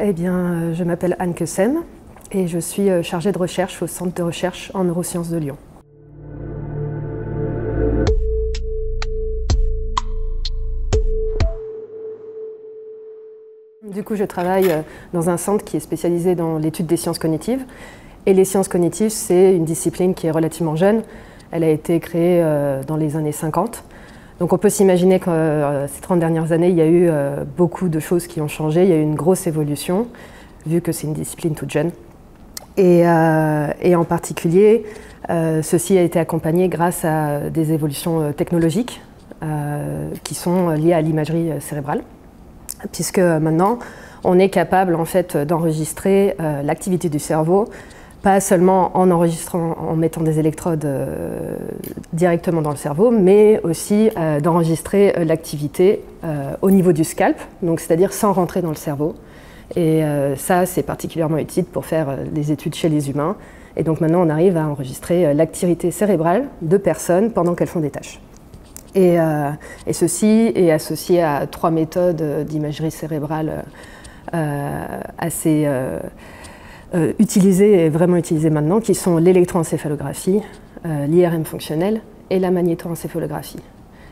Eh bien, je m'appelle Anne Quessem et je suis chargée de recherche au Centre de recherche en neurosciences de Lyon. Du coup, je travaille dans un centre qui est spécialisé dans l'étude des sciences cognitives. Et les sciences cognitives, c'est une discipline qui est relativement jeune. Elle a été créée dans les années 50. Donc on peut s'imaginer que ces 30 dernières années, il y a eu beaucoup de choses qui ont changé. Il y a eu une grosse évolution, vu que c'est une discipline toute jeune. Et en particulier, ceci a été accompagné grâce à des évolutions technologiques qui sont liées à l'imagerie cérébrale. Puisque maintenant, on est capable en fait d'enregistrer l'activité du cerveau, pas seulement en enregistrant, en mettant des électrodes directement dans le cerveau, mais aussi d'enregistrer l'activité au niveau du scalp, donc c'est-à-dire sans rentrer dans le cerveau. Et ça, c'est particulièrement utile pour faire des études chez les humains. Et donc maintenant, on arrive à enregistrer l'activité cérébrale de personnes pendant qu'elles font des tâches. Et ceci est associé à 3 méthodes d'imagerie cérébrale assez utilisées et vraiment utilisées maintenant, qui sont l'électroencéphalographie, l'IRM fonctionnelle et la magnétoencéphalographie.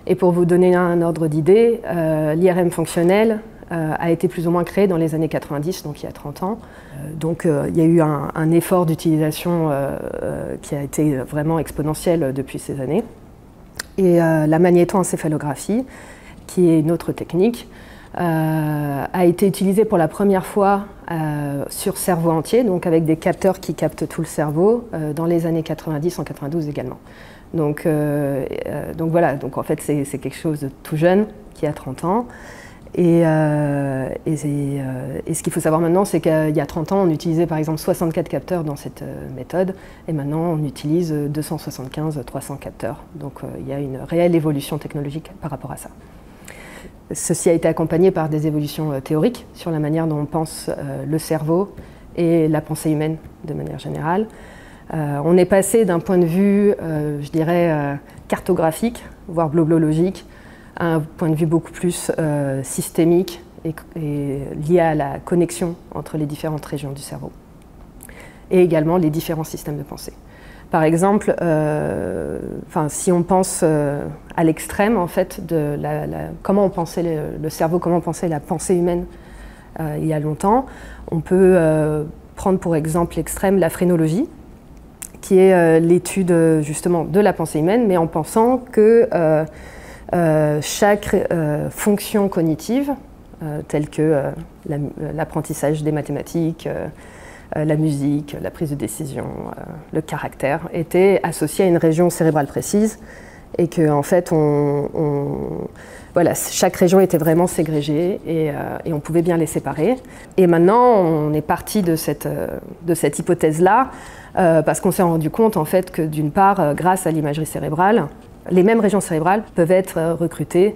Et pour vous donner un ordre d'idée, l'IRM fonctionnelle a été plus ou moins créée dans les années 90, donc il y a 30 ans. Donc il y a eu un effort d'utilisation qui a été vraiment exponentiel depuis ces années. Et la magnétoencéphalographie, qui est une autre technique, a été utilisée pour la première fois sur cerveau entier, donc avec des capteurs qui captent tout le cerveau, dans les années 90, en 92 également. Donc voilà, donc en fait c'est quelque chose de tout jeune, qui a 30 ans. Et ce qu'il faut savoir maintenant, c'est qu'il y a 30 ans, on utilisait par exemple 64 capteurs dans cette méthode, et maintenant on utilise 275, 300 capteurs. Donc il y a une réelle évolution technologique par rapport à ça. Ceci a été accompagné par des évolutions théoriques sur la manière dont on pense le cerveau et la pensée humaine de manière générale. On est passé d'un point de vue, je dirais, cartographique, voire blobologique, à un point de vue beaucoup plus systémique et lié à la connexion entre les différentes régions du cerveau et également les différents systèmes de pensée. Par exemple, si on pense à l'extrême en fait de comment on pensait le cerveau, comment on pensait la pensée humaine il y a longtemps, on peut prendre pour exemple l'extrême la phrénologie, qui est l'étude justement de la pensée humaine, mais en pensant que chaque fonction cognitive, telle que l'apprentissage des mathématiques, la musique, la prise de décision, le caractère, était associée à une région cérébrale précise et que en fait, voilà, chaque région était vraiment ségrégée et on pouvait bien les séparer. Et maintenant, on est parti de cette hypothèse-là parce qu'on s'est rendu compte en fait que d'une part, grâce à l'imagerie cérébrale, les mêmes régions cérébrales peuvent être recrutées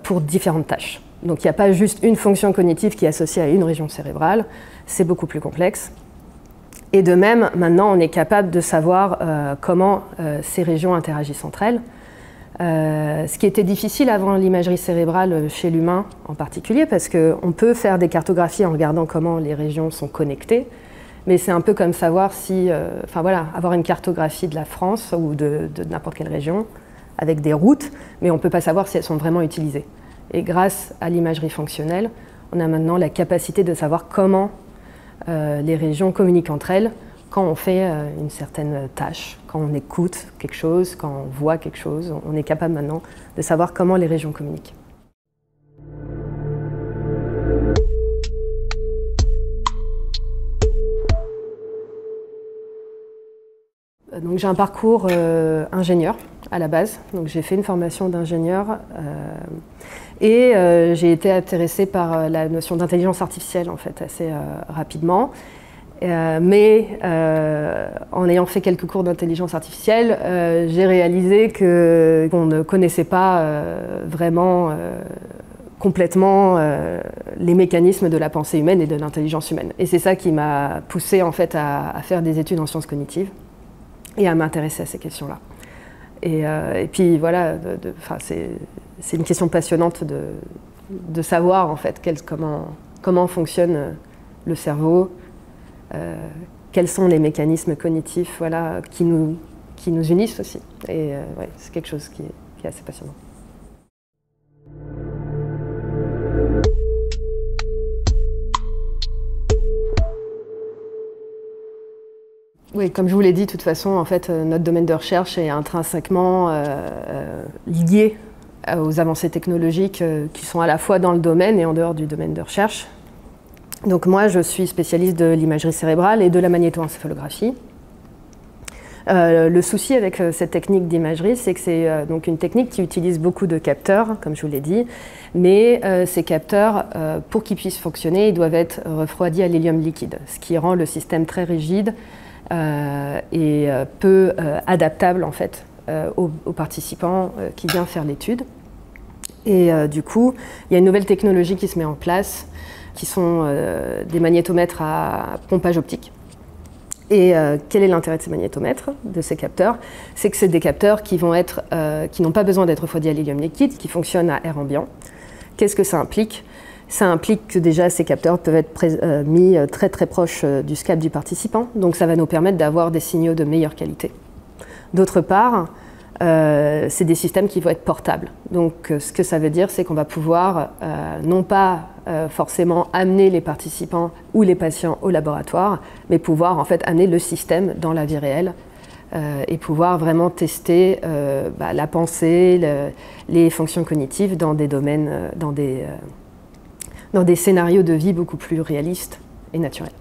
pour différentes tâches. Donc il n'y a pas juste une fonction cognitive qui est associée à une région cérébrale, c'est beaucoup plus complexe. Et de même, maintenant, on est capable de savoir comment ces régions interagissent entre elles. Ce qui était difficile avant l'imagerie cérébrale chez l'humain en particulier, parce qu'on peut faire des cartographies en regardant comment les régions sont connectées, mais c'est un peu comme savoir si, avoir une cartographie de la France ou de n'importe quelle région avec des routes, mais on ne peut pas savoir si elles sont vraiment utilisées. Et grâce à l'imagerie fonctionnelle, on a maintenant la capacité de savoir comment les régions communiquent entre elles quand on fait une certaine tâche, quand on écoute quelque chose, quand on voit quelque chose. On est capable maintenant de savoir comment les régions communiquent. Donc j'ai un parcours ingénieur à la base, donc j'ai fait une formation d'ingénieur et j'ai été intéressée par la notion d'intelligence artificielle en fait assez rapidement. Mais en ayant fait quelques cours d'intelligence artificielle, j'ai réalisé qu'on ne connaissait pas vraiment complètement les mécanismes de la pensée humaine et de l'intelligence humaine. Et c'est ça qui m'a poussée en fait à faire des études en sciences cognitives et à m'intéresser à ces questions-là. Et puis voilà, c'est une question passionnante de savoir en fait comment fonctionne le cerveau, quels sont les mécanismes cognitifs voilà, qui nous unissent aussi. Et ouais, c'est quelque chose qui est assez passionnant. Oui, comme je vous l'ai dit, de toute façon, en fait, notre domaine de recherche est intrinsèquement lié aux avancées technologiques qui sont à la fois dans le domaine et en dehors du domaine de recherche. Donc moi, je suis spécialiste de l'imagerie cérébrale et de la magnétoencéphalographie. Le souci avec cette technique d'imagerie, c'est que c'est donc une technique qui utilise beaucoup de capteurs, comme je vous l'ai dit, mais ces capteurs, pour qu'ils puissent fonctionner, ils doivent être refroidis à l'hélium liquide, ce qui rend le système très rigide et peu adaptable en fait aux participants qui viennent faire l'étude. Et du coup, il y a une nouvelle technologie qui se met en place, qui sont des magnétomètres à pompage optique. Et quel est l'intérêt de ces magnétomètres, de ces capteurs? C'est que c'est des capteurs qui n'ont pas besoin d'être refroidis à l'hélium liquide, qui fonctionnent à air ambiant. Qu'est-ce que ça implique? Ça implique que déjà ces capteurs peuvent être mis très très proche du scalp du participant, donc ça va nous permettre d'avoir des signaux de meilleure qualité. D'autre part, c'est des systèmes qui vont être portables. Donc ce que ça veut dire, c'est qu'on va pouvoir non pas forcément amener les participants ou les patients au laboratoire, mais pouvoir en fait amener le système dans la vie réelle et pouvoir vraiment tester la pensée, les fonctions cognitives dans des domaines, dans des scénarios de vie beaucoup plus réalistes et naturels.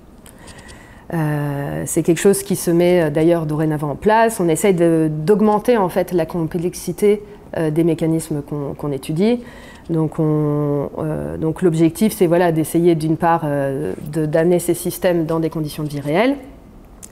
C'est quelque chose qui se met d'ailleurs dorénavant en place. On essaye d'augmenter en fait la complexité des mécanismes qu'on étudie. Donc l'objectif, c'est voilà, d'essayer d'une part d'amener ces systèmes dans des conditions de vie réelles.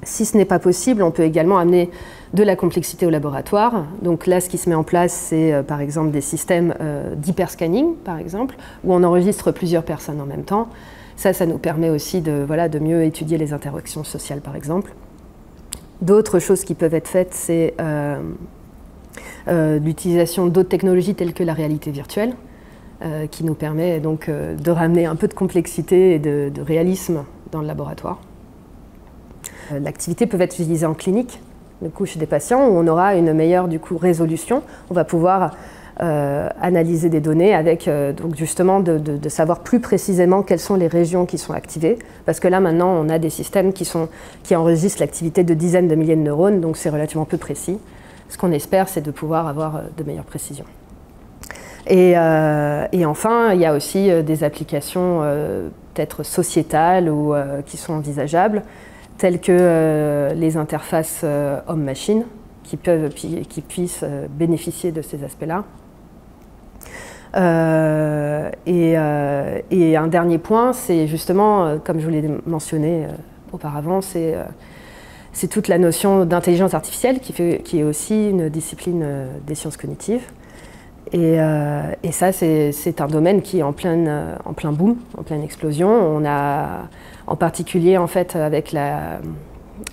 Si ce n'est pas possible, on peut également amener de la complexité au laboratoire. Donc là, ce qui se met en place, c'est par exemple des systèmes d'hyperscanning, par exemple, où on enregistre plusieurs personnes en même temps. Ça nous permet aussi de mieux étudier les interactions sociales, par exemple. D'autres choses qui peuvent être faites, c'est l'utilisation d'autres technologies telles que la réalité virtuelle, qui nous permet donc de ramener un peu de complexité et de réalisme dans le laboratoire. L'activité peut être utilisée en clinique, du coup, chez des patients, où on aura une meilleure résolution. On va pouvoir analyser des données avec donc justement de savoir plus précisément quelles sont les régions qui sont activées. Parce que là, maintenant, on a des systèmes qui enregistrent l'activité de dizaines de milliers de neurones, donc c'est relativement peu précis. Ce qu'on espère, c'est de pouvoir avoir de meilleures précisions. Et enfin, il y a aussi des applications peut-être sociétales ou qui sont envisageables, telles que les interfaces homme-machine, qui puissent bénéficier de ces aspects-là. Et un dernier point, c'est justement, comme je vous l'ai mentionné auparavant, c'est toute la notion d'intelligence artificielle qui est aussi une discipline des sciences cognitives. Et ça, c'est un domaine qui est en plein boom, en pleine explosion. On a en particulier, en fait, avec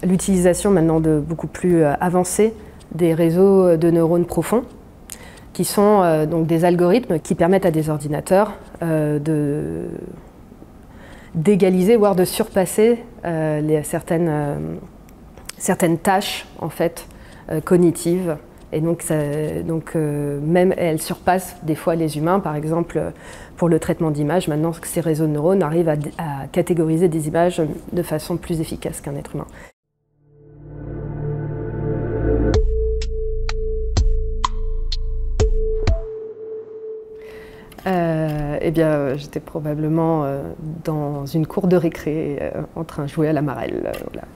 l'utilisation maintenant beaucoup plus avancée des réseaux de neurones profonds, qui sont donc des algorithmes qui permettent à des ordinateurs d'égaliser, voire de surpasser certaines tâches en fait, cognitives. Et donc même elles surpassent des fois les humains. Par exemple, pour le traitement d'images, maintenant ces réseaux de neurones arrivent à catégoriser des images de façon plus efficace qu'un être humain. Eh bien, j'étais probablement dans une cour de récré en train de jouer à la marelle. Voilà.